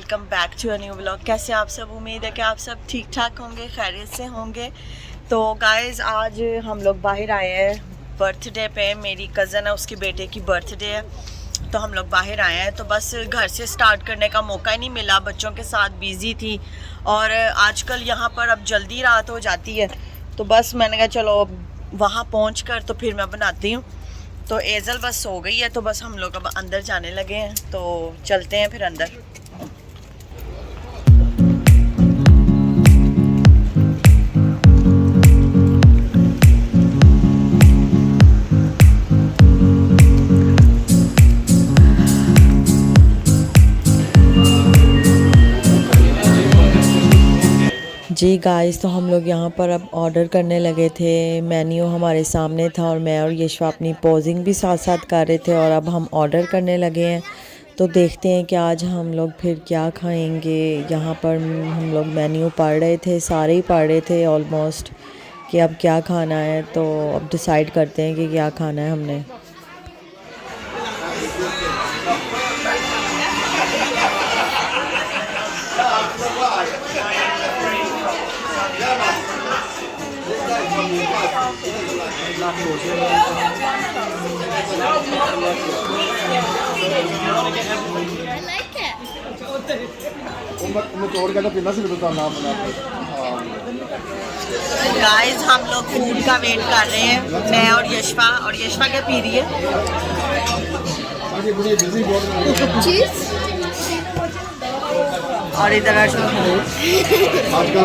Welcome back to a new vlog. कैसे आप सब? उम्मीद है कि आप सब ठीक ठाक होंगे, खैरियत से होंगे। तो गाइस आज हम लोग बाहर आए हैं बर्थडे पे। मेरी कज़न है, उसकी बेटे की बर्थडे है, तो हम लोग बाहर आए हैं। तो बस घर से स्टार्ट करने का मौका ही नहीं मिला, बच्चों के साथ बिज़ी थी। और आजकल यहाँ पर अब जल्दी रात हो जाती है, तो बस मैंने कहा चलो वहाँ पहुँच कर तो फिर मैं बनाती हूँ। तो एजल बस सो गई है, तो बस हम लोग अब अंदर जाने लगे हैं, तो चलते हैं फिर अंदर। जी गाइस, तो हम लोग यहाँ पर अब ऑर्डर करने लगे थे। मेन्यू हमारे सामने था और मैं और यशवा अपनी पोजिंग भी साथ साथ कर रहे थे और अब हम ऑर्डर करने लगे हैं। तो देखते हैं कि आज हम लोग फिर क्या खाएंगे। यहाँ पर हम लोग मेन्यू पढ़ रहे थे, सारे ही पढ़ रहे थे ऑलमोस्ट, कि अब क्या खाना है। तो अब डिसाइड करते हैं कि क्या खाना है हमने। गाइस हम लोग फूड का वेट कर रहे हैं, मैं और यशवा। और यशवा क्या पी रही है? चीज। और इधर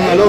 हेलो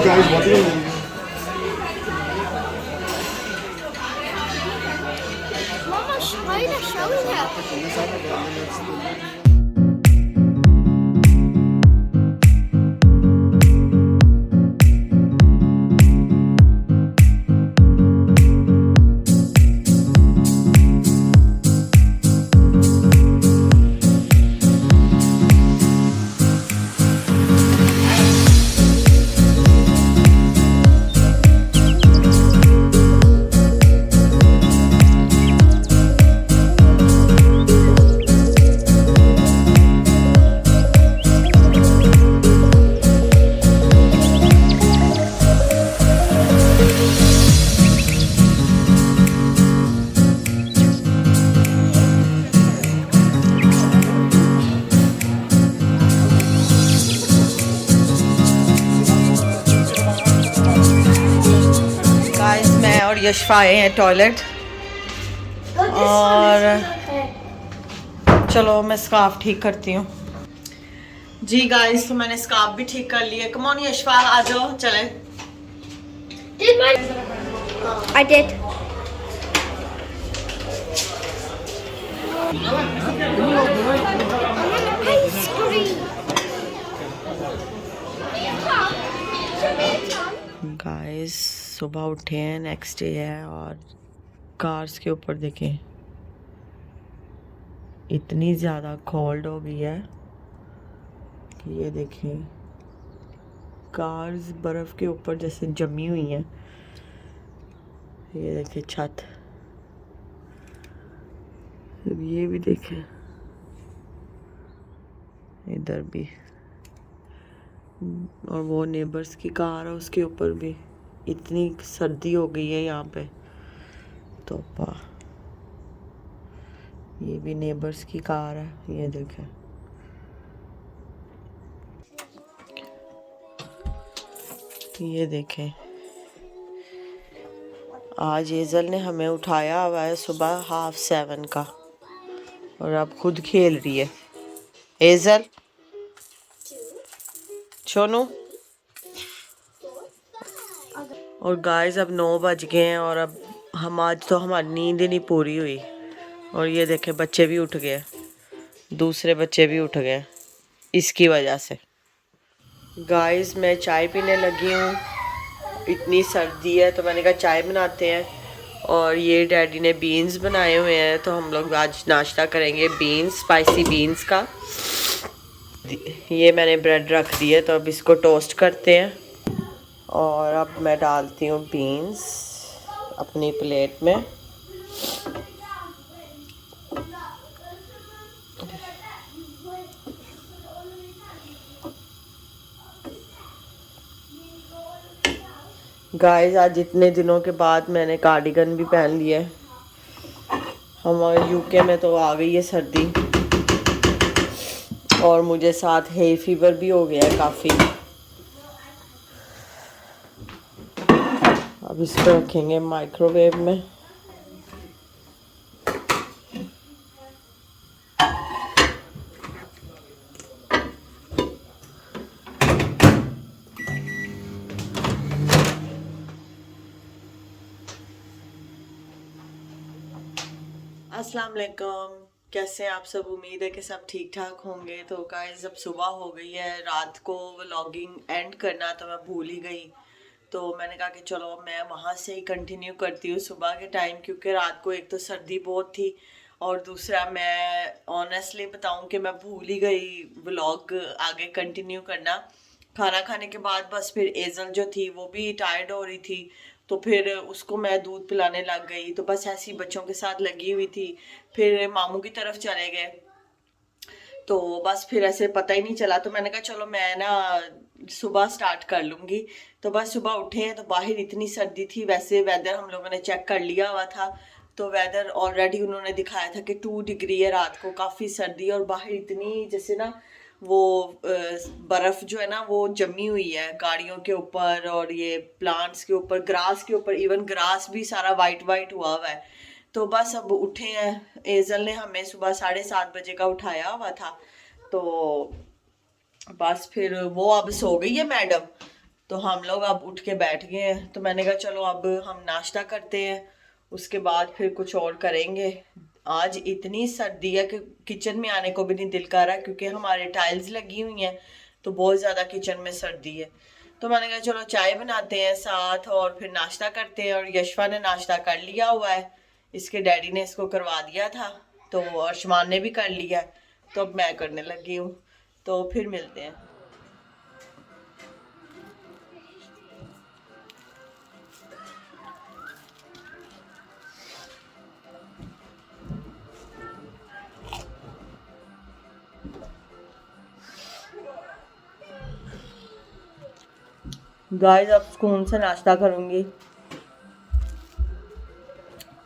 गाइस, और यशवा आए हैं टॉयलेट। और चलो मैं स्कार्फ ठीक करती हूँ। जी गाइस, तो मैंने स्कार्फ भी ठीक कर लिया। कम ऑन यशवा, आ जाओ चले। I did. गाइस सुबह उठे हैं, नेक्स्ट डे है, और कार्स के ऊपर देखें इतनी ज़्यादा कोल्ड हो गई है कि ये देखें कार्स बर्फ़ के ऊपर जैसे जमी हुई हैं। ये देखें छत, ये भी देखें, इधर भी, और वो नेबर्स की कार है उसके ऊपर भी। इतनी सर्दी हो गई है यहाँ पे तो ये भी नेबर्स की कार है, ये देखें। ये देखें, आज एजल ने हमें उठाया हुआ है सुबह 6:30 का, और अब खुद खेल रही है। एजल, सोनू। और गाइस अब 9 बज गए हैं और अब हम आज तो हमारी नींद ही नहीं पूरी हुई। और ये देखें बच्चे भी उठ गए, दूसरे बच्चे भी उठ गए इसकी वजह से। गाइस मैं चाय पीने लगी हूँ, इतनी सर्दी है तो मैंने कहा चाय बनाते हैं। और ये डैडी ने बीन्स बनाए हुए हैं, तो हम लोग आज नाश्ता करेंगे बीन्स, स्पाइसी बीन्स का। ये मैंने ब्रेड रख दी है, तो अब इसको टोस्ट करते हैं। और अब मैं डालती हूँ बीन्स अपनी प्लेट में। गाइस आज इतने दिनों के बाद मैंने कार्डिगन भी पहन लिया है। हमारे यूके में तो आ गई है सर्दी और मुझे साथ हे फीवर भी हो गया है काफ़ी। अब इसको रखेंगे माइक्रोवेव में। अस्सलाम वालेकुम, कैसे हैं आप सब? उम्मीद है कि सब ठीक ठाक होंगे। तो गाइस अब सुबह हो गई है, रात को व्लॉगिंग एंड करना तो मैं भूल ही गई। तो मैंने कहा कि चलो मैं वहाँ से ही कंटिन्यू करती हूँ सुबह के टाइम, क्योंकि रात को एक तो सर्दी बहुत थी और दूसरा मैं ऑनेस्टली बताऊँ कि मैं भूल ही गई व्लॉग आगे कंटिन्यू करना। खाना खाने के बाद बस फिर एजल जो थी वो भी टायर्ड हो रही थी, तो फिर उसको मैं दूध पिलाने लग गई। तो बस ऐसी बच्चों के साथ लगी हुई थी। फिर मामू की तरफ चले गए, तो बस फिर ऐसे पता ही नहीं चला। तो मैंने कहा चलो मैं ना सुबह स्टार्ट कर लूँगी। तो बस सुबह उठे हैं तो बाहर इतनी सर्दी थी। वैसे वेदर हम लोगों ने चेक कर लिया हुआ था, तो वेदर ऑलरेडी उन्होंने दिखाया था कि 2 डिग्री है रात को, काफ़ी सर्दी। और बाहर इतनी जैसे ना वो बर्फ़ जो है ना वो जमी हुई है गाड़ियों के ऊपर और ये प्लांट्स के ऊपर, ग्रास के ऊपर, इवन ग्रास भी सारा वाइट वाइट हुआ हुआ है। तो बस अब उठे हैं। एजल ने हमें सुबह 7:30 बजे का उठाया हुआ था, तो बस फिर वो अब सो गई है मैडम। तो हम लोग अब उठ के बैठ गए हैं। तो मैंने कहा चलो अब हम नाश्ता करते हैं, उसके बाद फिर कुछ और करेंगे। आज इतनी सर्दी है कि किचन में आने को भी नहीं दिल कर रहा, क्योंकि हमारे टाइल्स लगी हुई हैं तो बहुत ज़्यादा किचन में सर्दी है। तो मैंने कहा चलो चाय बनाते हैं साथ और फिर नाश्ता करते हैं। और यशवा ने नाश्ता कर लिया हुआ है, इसके डैडी ने इसको करवा दिया था, तो अर्शमान ने भी कर लिया है। तो अब मैं करने लगी हूँ, तो फिर मिलते हैं। गाइस अब सुकून से नाश्ता करूंगी,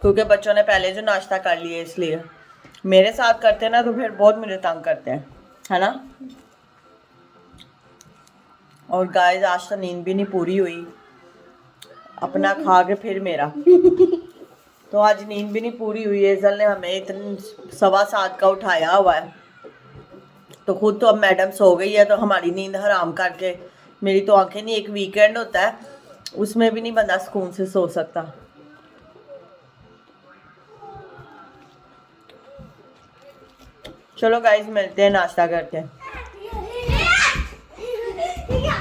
क्योंकि बच्चों ने पहले जो नाश्ता कर लिया, इसलिए मेरे साथ करते ना तो फिर बहुत मुझे तंग करते हैं, है ना। और गाइस आज तो नींद भी नहीं पूरी हुई, अपना खा के फिर मेरा तो आज नींद भी नहीं पूरी हुई। एजल ने हमें इतनी 7:15 का उठाया हुआ है, तो खुद तो अब मैडम सो गई है, तो हमारी नींद हराम करके मेरी तो आंखें नहीं। एक वीकेंड होता है उसमें भी नहीं बंदा सुकून से सो सकता। चलो गाइस मिलते हैं, नाश्ता करते हैं।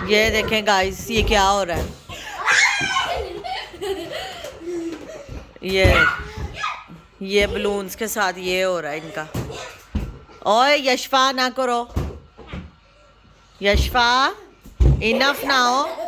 ये देखें गाइस ये क्या हो रहा है, ये बलून्स के साथ ये हो रहा है इनका। ओए यशफा ना करो, यशफा इनफ ना हो।